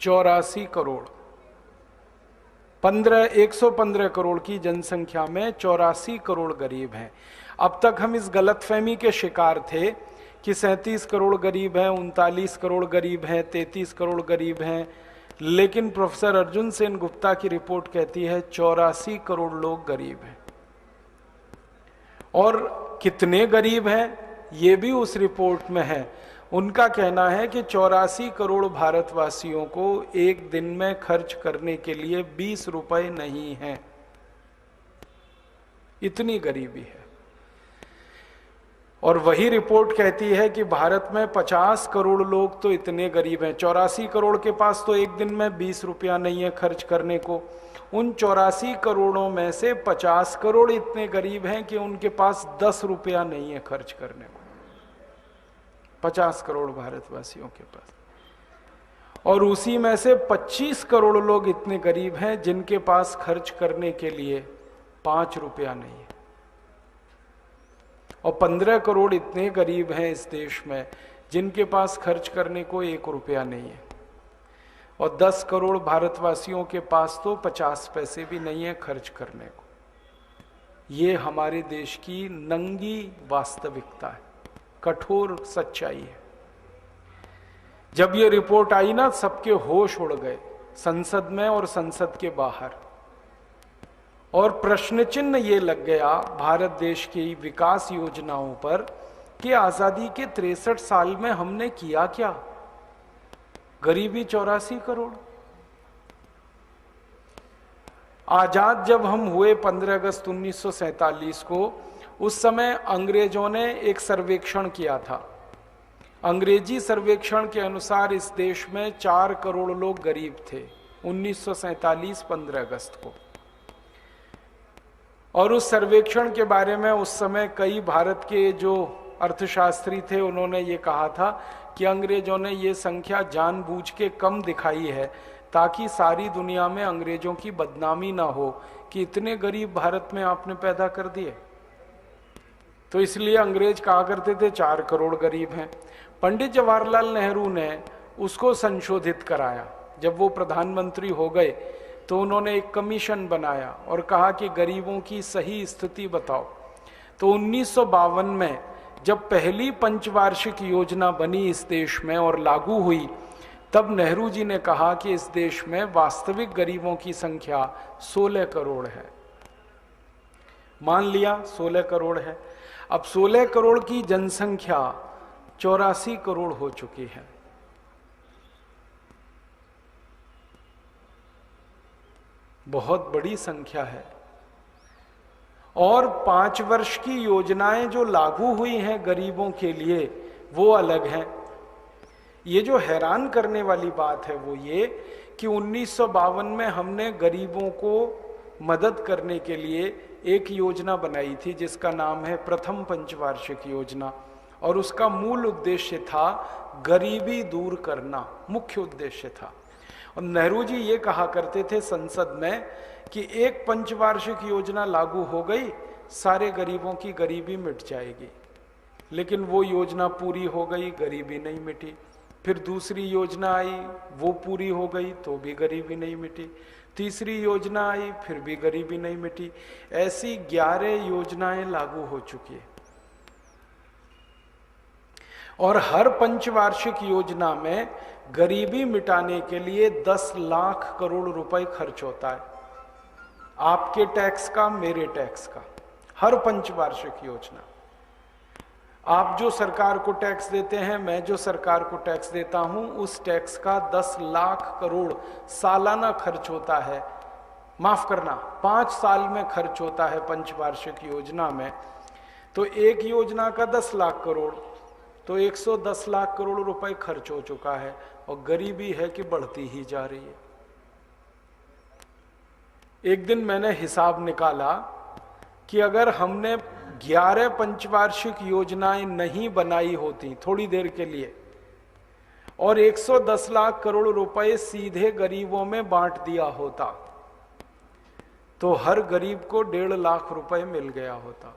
84 करोड़, 115 करोड़ की जनसंख्या में 84 करोड़ गरीब हैं। अब तक हम इस गलतफहमी के शिकार थे कि 37 करोड़ गरीब हैं, 39 करोड़ गरीब हैं, 33 करोड़ गरीब हैं, लेकिन प्रोफेसर अर्जुन सेन गुप्ता की रिपोर्ट कहती है 84 करोड़ लोग गरीब हैं। और कितने गरीब हैं ये भी उस रिपोर्ट में है। उनका कहना है कि 84 करोड़ भारतवासियों को एक दिन में खर्च करने के लिए 20 रुपए नहीं है, इतनी गरीबी है। और वही रिपोर्ट कहती है कि भारत में 50 करोड़ लोग तो इतने गरीब हैं, 84 करोड़ के पास तो एक दिन में 20 रुपया नहीं है खर्च करने को। उन 84 करोड़ों में से 50 करोड़ इतने गरीब हैं कि उनके पास 10 रुपया नहीं है खर्च करने को, 50 करोड़ भारतवासियों के पास। और उसी में से 25 करोड़ लोग इतने गरीब हैं जिनके पास खर्च करने के लिए 5 रुपया नहीं है। और 15 करोड़ इतने गरीब हैं इस देश में जिनके पास खर्च करने को 1 रुपया नहीं है। और 10 करोड़ भारतवासियों के पास तो 50 पैसे भी नहीं है खर्च करने को। ये हमारे देश की नंगी वास्तविकता है, कठोर सच्चाई है। जब ये रिपोर्ट आई ना, सबके होश उड़ गए, संसद में और संसद के बाहर। और प्रश्न चिन्ह ये लग गया भारत देश की विकास योजनाओं पर कि आजादी के 63 साल में हमने किया क्या। गरीबी 84 करोड़। आजाद जब हम हुए 15 अगस्त 1947 को, उस समय अंग्रेजों ने एक सर्वेक्षण किया था। अंग्रेजी सर्वेक्षण के अनुसार इस देश में 4 करोड़ लोग गरीब थे 1947 15 अगस्त को। और उस सर्वेक्षण के बारे में उस समय कई भारत के जो अर्थशास्त्री थे उन्होंने ये कहा था कि अंग्रेजों ने ये संख्या जानबूझ के कम दिखाई है ताकि सारी दुनिया में अंग्रेजों की बदनामी ना हो कि इतने गरीब भारत में आपने पैदा कर दिए। तो इसलिए अंग्रेज कहा करते थे 4 करोड़ गरीब हैं। पंडित जवाहरलाल नेहरू ने उसको संशोधित कराया। जब वो प्रधानमंत्री हो गए तो उन्होंने एक कमीशन बनाया और कहा कि गरीबों की सही स्थिति बताओ। तो 1952 में जब पहली पंचवार्षिक योजना बनी इस देश में और लागू हुई, तब नेहरू जी ने कहा कि इस देश में वास्तविक गरीबों की संख्या 16 करोड़ है। मान लिया 16 करोड़ है। अब 16 करोड़ की जनसंख्या 84 करोड़ हो चुकी है। बहुत बड़ी संख्या है। और 5 वर्ष की योजनाएं जो लागू हुई हैं गरीबों के लिए वो अलग हैं। ये जो हैरान करने वाली बात है वो ये कि 1952 में हमने गरीबों को मदद करने के लिए एक योजना बनाई थी जिसका नाम है प्रथम पंचवार्षिक योजना। और उसका मूल उद्देश्य था गरीबी दूर करना, मुख्य उद्देश्य था। और नेहरू जी ये कहा करते थे संसद में कि एक पंचवार्षिक योजना लागू हो गई, सारे गरीबों की गरीबी मिट जाएगी। लेकिन वो योजना पूरी हो गई, गरीबी नहीं मिटी। फिर दूसरी योजना आई, वो पूरी हो गई तो भी गरीबी नहीं मिटी। तीसरी योजना आई, फिर भी गरीबी नहीं मिटी। ऐसी 11 योजनाएं लागू हो चुकी है। और हर पंचवार्षिक योजना में गरीबी मिटाने के लिए 10 लाख करोड़ रुपए खर्च होता है, आपके टैक्स का, मेरे टैक्स का। हर पंचवार्षिक योजना, आप जो सरकार को टैक्स देते हैं, मैं जो सरकार को टैक्स देता हूं, उस टैक्स का 10 लाख करोड़ सालाना खर्च होता है। माफ करना, 5 साल में खर्च होता है पंचवार्षिक योजना में। तो एक योजना का 10 लाख करोड़, तो 110 लाख करोड़ रुपए खर्च हो चुका है। और गरीबी है कि बढ़ती ही जा रही है। एक दिन मैंने हिसाब निकाला कि अगर हमने 11 पंचवार्षिक योजनाएं नहीं बनाई होती थोड़ी देर के लिए और 110 लाख करोड़ रुपए सीधे गरीबों में बांट दिया होता, तो हर गरीब को 1.5 लाख रुपए मिल गया होता।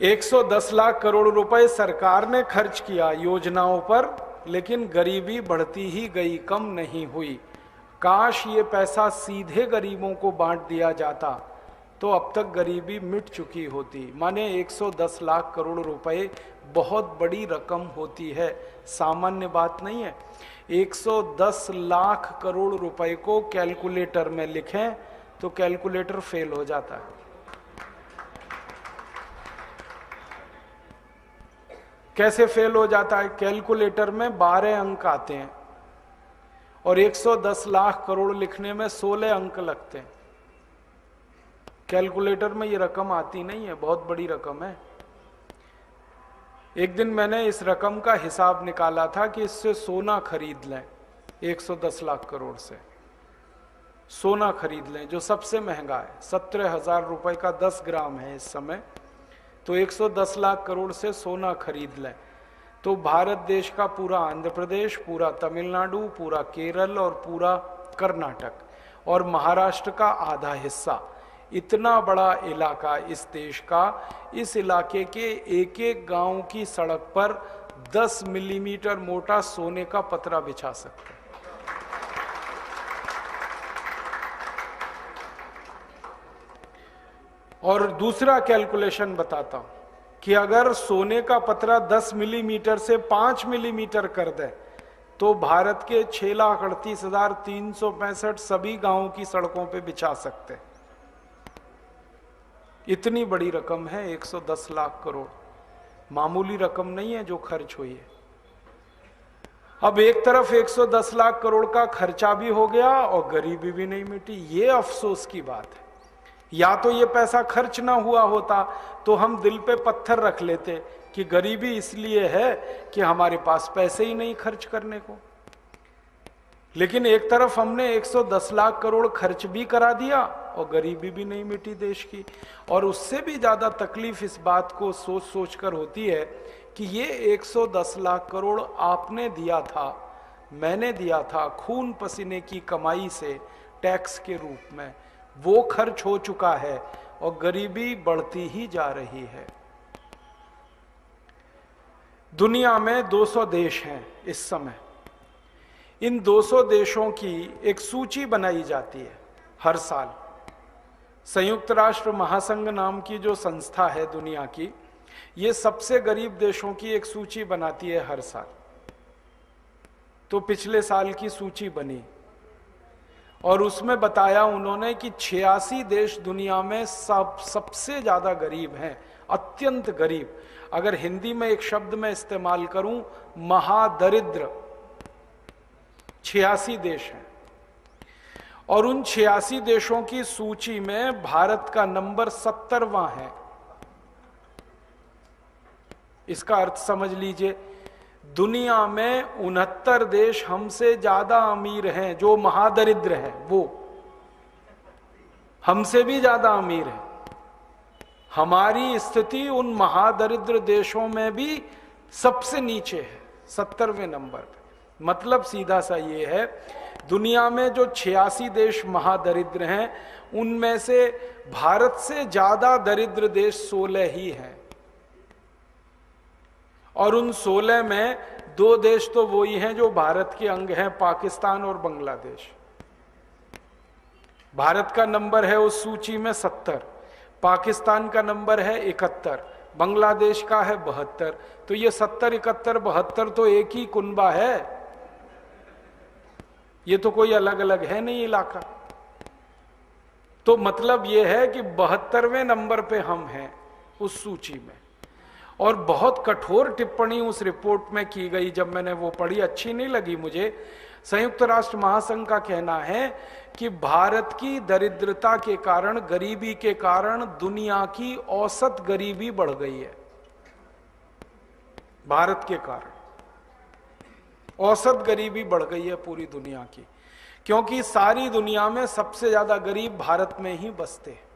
110 लाख करोड़ रुपए सरकार ने खर्च किया योजनाओं पर, लेकिन गरीबी बढ़ती ही गई, कम नहीं हुई। काश ये पैसा सीधे गरीबों को बांट दिया जाता तो अब तक गरीबी मिट चुकी होती। माने 110 लाख करोड़ रुपए बहुत बड़ी रकम होती है, सामान्य बात नहीं है। 110 लाख करोड़ रुपए को कैलकुलेटर में लिखें तो कैलकुलेटर फेल हो जाता है। कैसे फेल हो जाता है? कैलकुलेटर में 12 अंक आते हैं और 110 लाख करोड़ लिखने में 16 अंक लगते हैं। कैलकुलेटर में ये रकम आती नहीं है, बहुत बड़ी रकम है। एक दिन मैंने इस रकम का हिसाब निकाला था कि इससे सोना खरीद लें, 110 लाख करोड़ से सोना खरीद लें जो सबसे महंगा है, 17,000 रुपए का 10 ग्राम है इस समय। तो 110 लाख करोड़ से सोना खरीद लें तो भारत देश का पूरा आंध्र प्रदेश, पूरा तमिलनाडु, पूरा केरल और पूरा कर्नाटक और महाराष्ट्र का आधा हिस्सा, इतना बड़ा इलाका इस देश का, इस इलाके के एक एक गांव की सड़क पर 10 मिलीमीटर मोटा सोने का पतरा बिछा सकते हैं। और दूसरा कैलकुलेशन बताता हूं कि अगर सोने का पतरा 10 मिलीमीटर से 5 मिलीमीटर कर दे तो भारत के 6,38,365 सभी गांवों की सड़कों पे बिछा सकते हैं। इतनी बड़ी रकम है 110 लाख करोड़, मामूली रकम नहीं है जो खर्च हुई है। अब एक तरफ 110 लाख करोड़ का खर्चा भी हो गया और गरीबी भी नहीं मिटी। ये अफसोस की बात है। या तो ये पैसा खर्च ना हुआ होता तो हम दिल पे पत्थर रख लेते कि गरीबी इसलिए है कि हमारे पास पैसे ही नहीं खर्च करने को। लेकिन एक तरफ हमने 110 लाख करोड़ खर्च भी करा दिया और गरीबी भी नहीं मिटी देश की। और उससे भी ज्यादा तकलीफ इस बात को सोच सोच कर होती है कि ये 110 लाख करोड़ आपने दिया था, मैंने दिया था खून पसीने की कमाई से टैक्स के रूप में, वो खर्च हो चुका है और गरीबी बढ़ती ही जा रही है। दुनिया में 200 देश हैं इस समय। इन 200 देशों की एक सूची बनाई जाती है हर साल। संयुक्त राष्ट्र महासंघ नाम की जो संस्था है दुनिया की, ये सबसे गरीब देशों की एक सूची बनाती है हर साल। तो पिछले साल की सूची बनी और उसमें बताया उन्होंने कि 86 देश दुनिया में सबसे ज्यादा गरीब हैं, अत्यंत गरीब। अगर हिंदी में एक शब्द में इस्तेमाल करूं, महादरिद्र 86 देश हैं। और उन 86 देशों की सूची में भारत का नंबर 70वां है। इसका अर्थ समझ लीजिए, दुनिया में 69 देश हमसे ज्यादा अमीर हैं, जो महादरिद्र हैं वो हमसे भी ज्यादा अमीर हैं। हमारी स्थिति उन महादरिद्र देशों में भी सबसे नीचे है, 70वें नंबर पे। मतलब सीधा सा ये है, दुनिया में जो 86 देश महादरिद्र हैं उनमें से भारत से ज्यादा दरिद्र देश 16 ही हैं। और उन 16 में 2 देश तो वही हैं जो भारत के अंग हैं, पाकिस्तान और बांग्लादेश। भारत का नंबर है उस सूची में 70, पाकिस्तान का नंबर है 71, बांग्लादेश का है 72। तो ये 70, 71, 72 तो एक ही कुनबा है, ये तो कोई अलग अलग है नहीं इलाका। तो मतलब ये है कि 72वें नंबर पे हम हैं उस सूची में। और बहुत कठोर टिप्पणी उस रिपोर्ट में की गई, जब मैंने वो पढ़ी अच्छी नहीं लगी मुझे। संयुक्त राष्ट्र महासंघ का कहना है कि भारत की दरिद्रता के कारण, गरीबी के कारण दुनिया की औसत गरीबी बढ़ गई है। भारत के कारण औसत गरीबी बढ़ गई है पूरी दुनिया की, क्योंकि सारी दुनिया में सबसे ज्यादा गरीब भारत में ही बसते हैं।